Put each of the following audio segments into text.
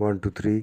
123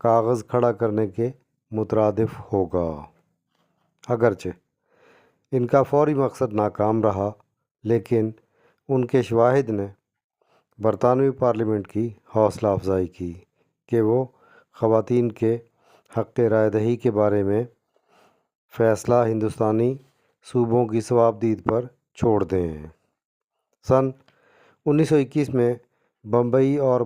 کاغذ کھڑا کرنے کے مترادف ہوگا۔ اگرچہ ان کا فوری مقصد ناکام رہا، لیکن ان کے شواہد نے برطانوی پارلیمنٹ کی حوصلہ افزائی کی کہ وہ خواتین کے حق رائے دہی کے بارے میں فیصلہ ہندوستانی صوبوں کی صوابدید پر چھوڑ دیں۔ سن 1921 میں بمبئی اور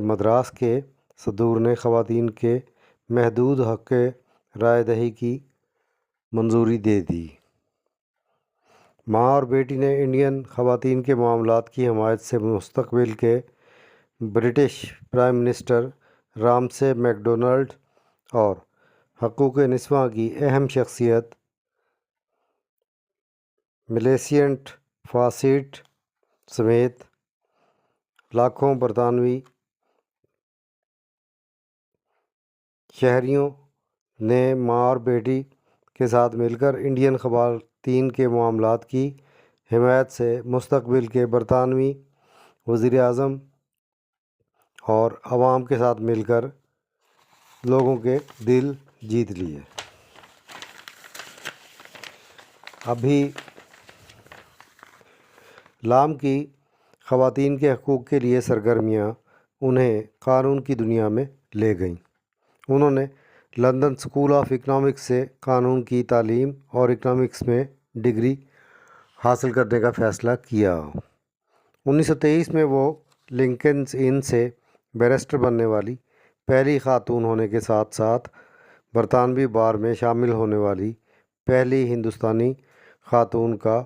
مدراس کے صدور نے خواتین کے محدود حق رائے دہی کی منظوری دے دی۔ ماں اور بیٹی نے انڈین خواتین کے معاملات کی حمایت سے مستقبل کے برٹش پرائم منسٹر رامسے میکڈونلڈ اور حقوق نسواں کی اہم شخصیت ملیسینٹ فاسیٹ سمیت لاکھوں برطانوی شہریوں نے ماں اور بیٹی کے ساتھ مل کر انڈین خواتین کے معاملات کی حمایت سے مستقبل کے برطانوی وزیر اعظم اور عوام کے ساتھ مل کر لوگوں کے دل جیت لیے۔ ابھی لام کی خواتین کے حقوق کے لیے سرگرمیاں انہیں قانون کی دنیا میں لے گئیں۔ انہوں نے لندن اسکول آف اکنامکس سے قانون کی تعلیم اور اکنامکس میں ڈگری حاصل کرنے کا فیصلہ کیا۔ 1923 میں وہ لنکنز ان سے بیرسٹر بننے والی پہلی خاتون ہونے کے ساتھ ساتھ برطانوی بار میں شامل ہونے والی پہلی ہندوستانی خاتون کا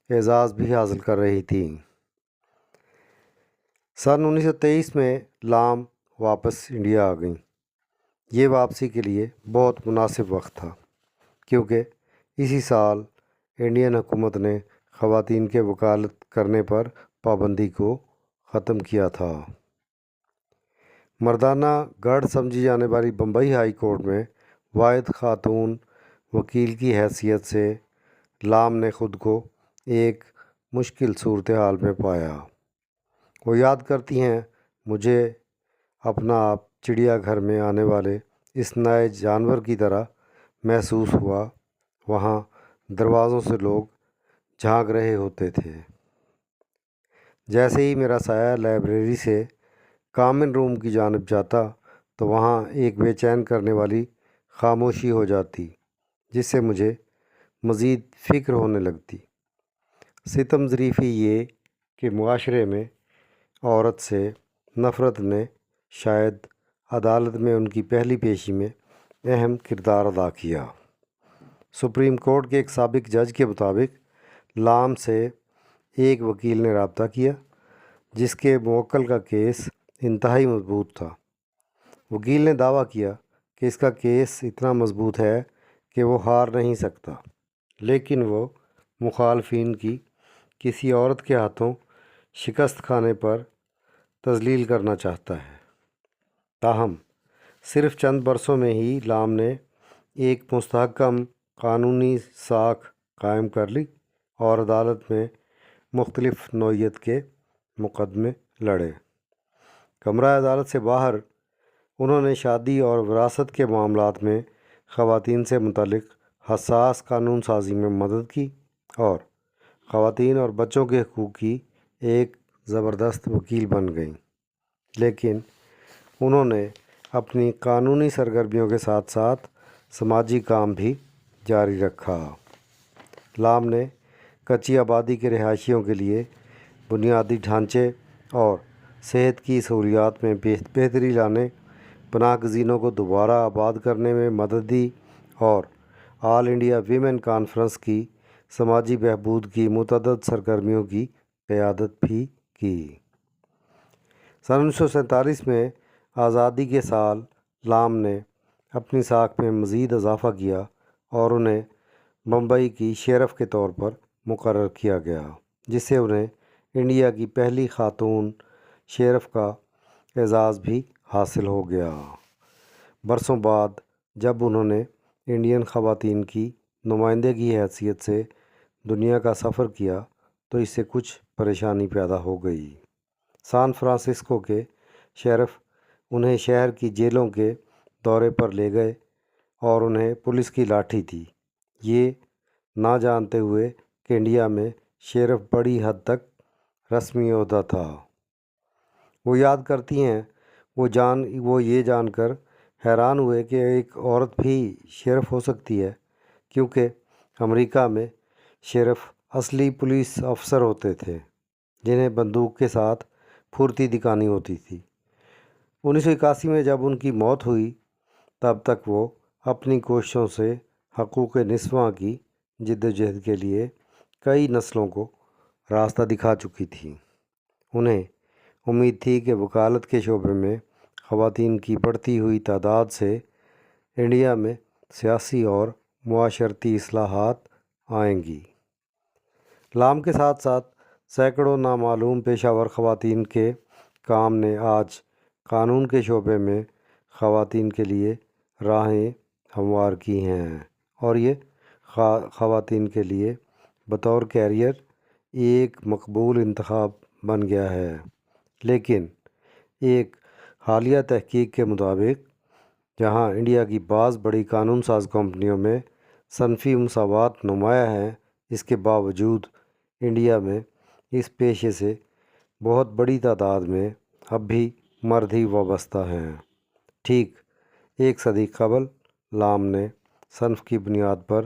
اعزاز بھی حاصل کر رہی تھیں۔ سن 1923 میں لام واپس انڈیا آ گئیں۔ یہ واپسی کے لیے بہت مناسب وقت تھا، کیونکہ اسی سال انڈین حکومت نے خواتین کے وکالت کرنے پر پابندی کو ختم کیا تھا۔ مردانہ گڑھ سمجھی جانے والی بمبئی ہائی کورٹ میں واحد خاتون وکیل کی حیثیت سے لام نے خود کو ایک مشکل صورتحال میں پایا۔ وہ یاد کرتی ہیں، مجھے اپنا آپ چڑیا گھر میں آنے والے اس نئے جانور کی طرح محسوس ہوا۔ وہاں دروازوں سے لوگ جھانک رہے ہوتے تھے۔ جیسے ہی میرا سایہ لائبریری سے کامن روم کی جانب جاتا تو وہاں ایک بے چین کرنے والی خاموشی ہو جاتی، جس سے مجھے مزید فکر ہونے لگتی۔ ستم ظریفی یہ کہ معاشرے میں عورت سے نفرت نے شاید عدالت میں ان کی پہلی پیشی میں اہم کردار ادا کیا۔ سپریم کورٹ کے ایک سابق جج کے مطابق لام سے ایک وکیل نے رابطہ کیا جس کے موکل کا کیس انتہائی مضبوط تھا۔ وکیل نے دعویٰ کیا کہ اس کا کیس اتنا مضبوط ہے کہ وہ ہار نہیں سکتا، لیکن وہ مخالفین کی کسی عورت کے ہاتھوں شکست کھانے پر تذلیل کرنا چاہتا ہے۔ تاہم صرف چند برسوں میں ہی لام نے ایک مستحکم قانونی ساکھ قائم کر لی اور عدالت میں مختلف نوعیت کے مقدمے لڑے۔ کمرہ عدالت سے باہر انہوں نے شادی اور وراثت کے معاملات میں خواتین سے متعلق حساس قانون سازی میں مدد کی اور خواتین اور بچوں کے حقوق کی ایک زبردست وکیل بن گئیں۔ لیکن انہوں نے اپنی قانونی سرگرمیوں کے ساتھ ساتھ سماجی کام بھی جاری رکھا۔ لام نے کچی آبادی کے رہائشیوں کے لیے بنیادی ڈھانچے اور صحت کی سہولیات میں بہتری لانے، پناہ گزینوں کو دوبارہ آباد کرنے میں مدد دی اور آل انڈیا ویمن کانفرنس کی سماجی بہبود کی متعدد سرگرمیوں کی قیادت بھی کی۔ سن 1947 میں آزادی کے سال لام نے اپنی ساکھ میں مزید اضافہ کیا اور انہیں بمبئی کی شیرف کے طور پر مقرر کیا گیا، جس سے انہیں انڈیا کی پہلی خاتون شیرف کا اعزاز بھی حاصل ہو گیا۔ برسوں بعد جب انہوں نے انڈین خواتین کی نمائندے کی حیثیت سے دنیا کا سفر کیا تو اس سے کچھ پریشانی پیدا ہو گئی۔ سان فرانسسکو کے شیرف انہیں شہر کی جیلوں کے دورے پر لے گئے اور انہیں پولیس کی لاٹھی دی، یہ نہ جانتے ہوئے کہ انڈیا میں شیرف بڑی حد تک رسمی عہدہ تھا۔ وہ یاد کرتی ہیں، وہ یہ جان کر حیران ہوئے کہ ایک عورت بھی شیرف ہو سکتی ہے، کیونکہ امریکہ میں شیرف اصلی پولیس افسر ہوتے تھے جنہیں بندوق کے ساتھ پھرتی دکھانی ہوتی تھی۔ 1981 میں جب ان کی موت ہوئی تب تک وہ اپنی کوششوں سے حقوق نسواں کی جدوجہد کے لیے کئی نسلوں کو راستہ دکھا چکی تھیں۔ انہیں امید تھی کہ وکالت کے شعبے میں خواتین کی بڑھتی ہوئی تعداد سے انڈیا میں سیاسی اور معاشرتی اصلاحات آئیں گی۔ لام کے ساتھ ساتھ سینکڑوں نامعلوم پیشہ ور خواتین کے کام نے آج قانون کے شعبے میں خواتین کے لیے راہیں ہموار کی ہیں، اور یہ خواتین کے لیے بطور کیریئر ایک مقبول انتخاب بن گیا ہے۔ لیکن ایک حالیہ تحقیق کے مطابق جہاں انڈیا کی بعض بڑی قانون ساز کمپنیوں میں صنفی مساوات نمایاں ہیں، اس کے باوجود انڈیا میں اس پیشے سے بہت بڑی تعداد میں اب بھی مرد ہی وابستہ ہیں۔ ٹھیک ایک صدی قبل لام نے صنف کی بنیاد پر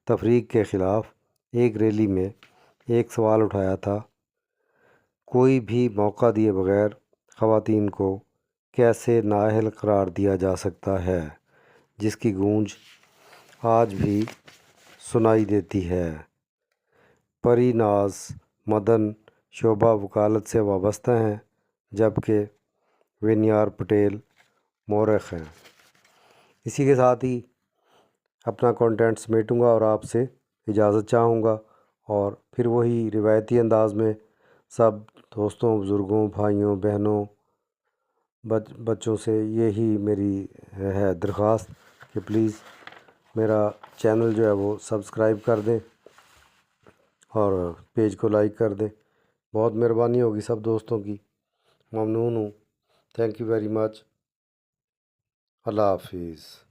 تفریق کے خلاف ایک ریلی میں ایک سوال اٹھایا تھا: کوئی بھی موقع دیے بغیر خواتین کو کیسے نااہل قرار دیا جا سکتا ہے، جس کی گونج آج بھی سنائی دیتی ہے۔ پری ناز مدن شعبہ وکالت سے وابستہ ہیں، جبکہ وینیار پٹیل مورخ ہیں۔ اسی کے ساتھ ہی اپنا کنٹینٹ سمیٹوں گا اور آپ سے اجازت چاہوں گا، اور پھر وہی روایتی انداز میں سب دوستوں، بزرگوں، بھائیوں، بہنوں، بچوں سے یہی میری ہے درخواست کہ پلیز میرا چینل جو ہے وہ سبسکرائب کر دیں اور پیج کو لائک کر دیں۔ بہت مہربانی ہوگی سب دوستوں کی، ممنون ہوں۔ Thank you very much. اللہ حافظ۔